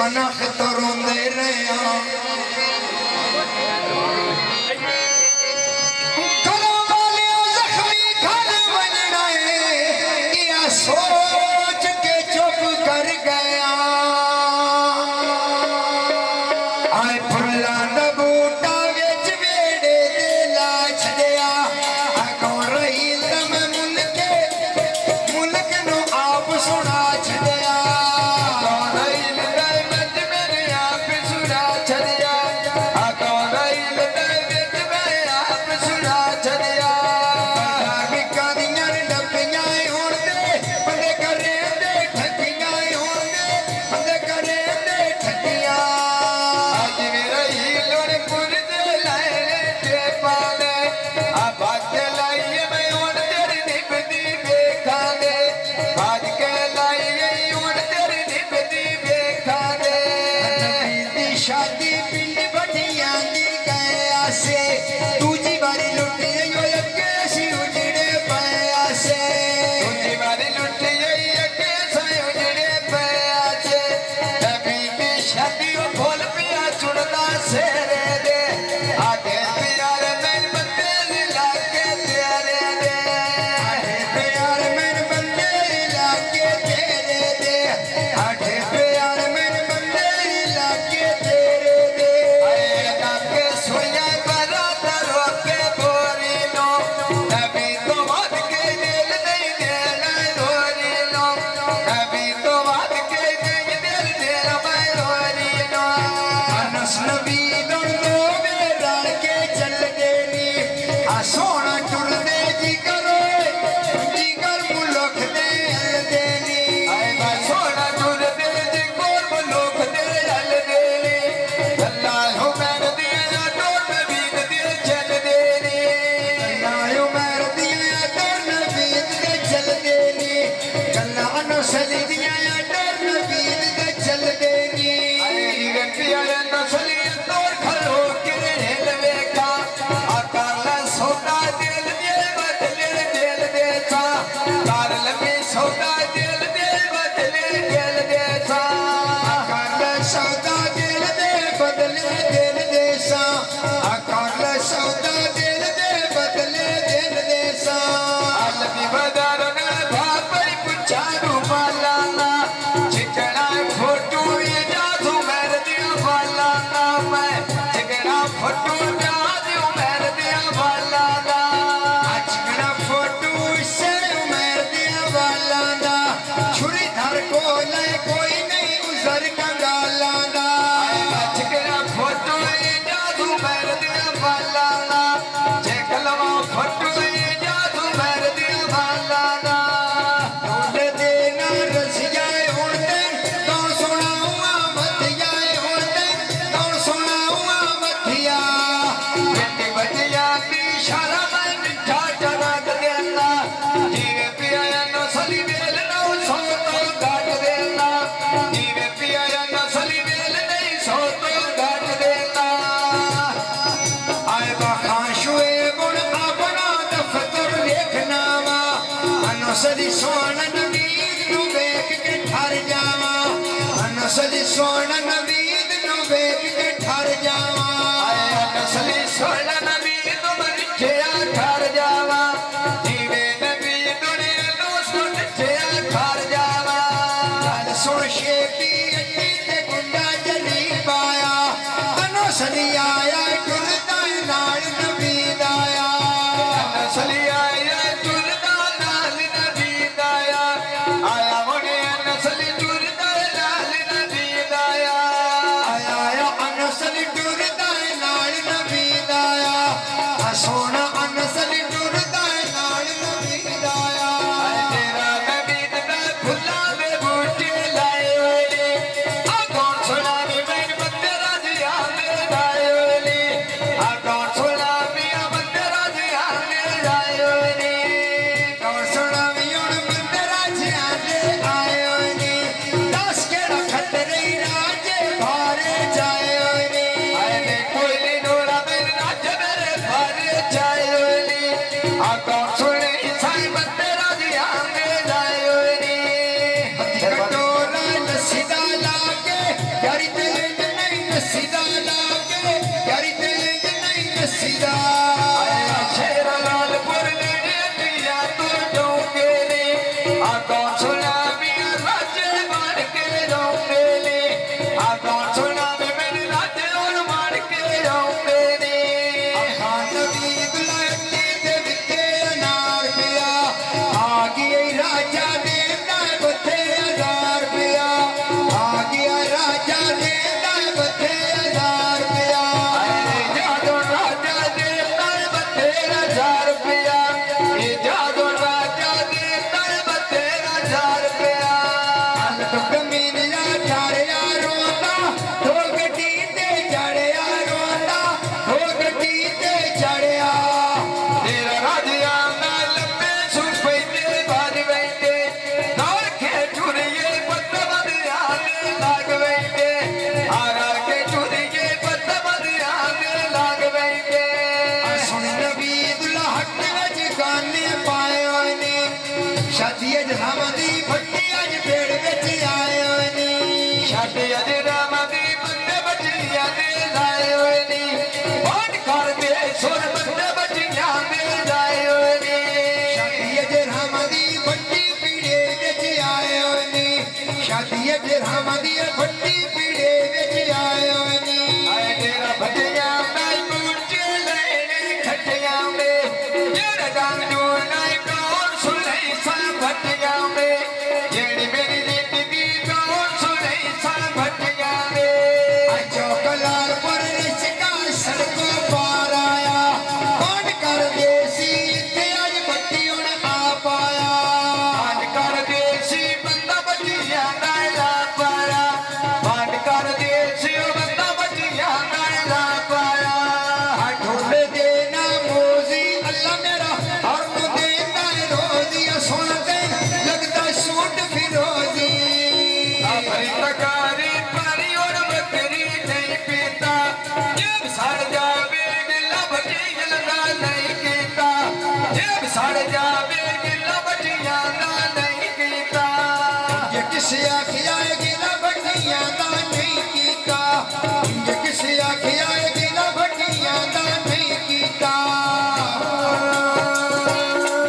मनख तो रोंदे रहे घरों वाले जख्मी घर बनना है या सोच के चुप कर गया आए फुल्ला दा बूटा विच वेड़े दे ला छड़िया कौन रही तम मुल्क नु आप सुना छड़िया शादी पिंड बढ़िया दी गया से दूजी बारी लुट यो अगे सी उजड़े पाया से दूजी बारी लुट यो अगे सी उजड़े पाया से नबी की शादी ओ बोल पिया चुड़दा से रे दे आगे प्यार में बंदे लाके तेरे दे आगे प्यार में बंदे लाके तेरे दे आगे प्यार में सोना टुर दे जी करो जी कर मुल्क दे हल देनी सोना टुर दे जी कर मुल्क दे हल देनी अल्लाह उमर दिया तो नबी दे चल देनी अल्लाह उमर दिया तो नबी दे चल देनी अल्लाह नस्ल दिया तो नबी दे चल देनी अरे गतिया नस्ल तो खलो के हेल देखा आका सौदा दिल दे बदले दिल देता कार लंबी सौदा दिल दे बदले दिल देता कार सौदा दिल दे बदले दिल देसा कार सौदा दिल दे बदले दिल देसा अलबी बदर ने भाई पुछारू मालाना चिकना फोटो ये जादू मेर दिया वालाना मैं चिकना फोटो जादू मेर दिया वालाना चिकना फोटो से उमर दिया वालाना छुरी धर को ले कोई नहीं उजर कंगालाना चिकना फोटो ये जादू मेर दिया वालाना जेकलवा फोटो ये जादू मेर दिया वालाना ढूंढ देना रसिया होते कौन सुनाऊंगा मथिया होते कौन सुनाऊंगा मथिया बेटी बटिया की शाला में मिठा चराग देना जीवे पिया नसली बेल नो सो तो काट देना जीवे पिया नसली बेल नहीं सो तो काट देना आए बखाशुए गुण अपना दफ्तर देखना वा नसली सोना नबीद नु वेख के ठर जावा नसली सोना नबीद नु वेख के ठर जावा आए नसली सोना नबीद मरिठया ठर जावा जीवे नबी दुनिया नु सुनठया ठर जावा गल सुन शेखी अड्डी ते गुंडा जली पाया नसली आया टुरदा नाल नबीद आया नसली आया टुरदा नाल नबीद आया आया मुने नसली टुरदा नाल नबीद आया आया नसली टुरदा नाल नबीद आया सोना नसली टुरदा नाल नबीद आया तेरा नबीद दा फुल्ला दे बूटे लाए होए आ कौन सुना नी मेरे बंदे राजिया मेरे लाए होए आ कौन सुना मिया बंदे राजिया मेरे लाए होए कौन सुना मिया बंदे राजिया मेरे आए होए दस के रखत रही राजे भारे जाए होए आए कोई नोरा मेरे राजे मेरे भारे जाए होए आ कौन सुने ईसाई बंदे राजिया मेरे लाए होए कटोरा लसीदा लाके काने पाए ने शादी अज रामदी भट्टी अज पेड़ बिच आए ने शादी अज रामदी बंदे बच्चियां दे लाए होए नी बाण कर दे सुर बंदे बच्चियां दे लाए होए नी शादी अज रामदी भट्टी पीड़े बिच आए ने शादी अज रामदी भट्टी पीड़े बिच आए ने आए तेरा भटियां नाई मूर्चे लेने खटियां में जेड़ा डांग जो नाई कौन सुने सा भटियां में जेड़ी मेरी जिंदगी कौन सुने सा भटियां में चौकलार पर रिश्का सड़कों पार आया बाण कर देसी इत्थे अज भट्टी हुण आ पाया बाण कर देसी बंदा बच्चियां दा ला पाया बाण कर देसी बंदा बच्चियां दा ला पाया ढोल देना मोजी अल्लाह मेरा हर को देना है रोजी सुन के लगता सूट फिरोजी अपनी तकारी पारी और बकरी नहीं पीता जब सड़ जावे गिला बच्चियां दा नहीं कीता जब सड़ जावे गिला बच्चियां दा नहीं कीता ये किसे आखी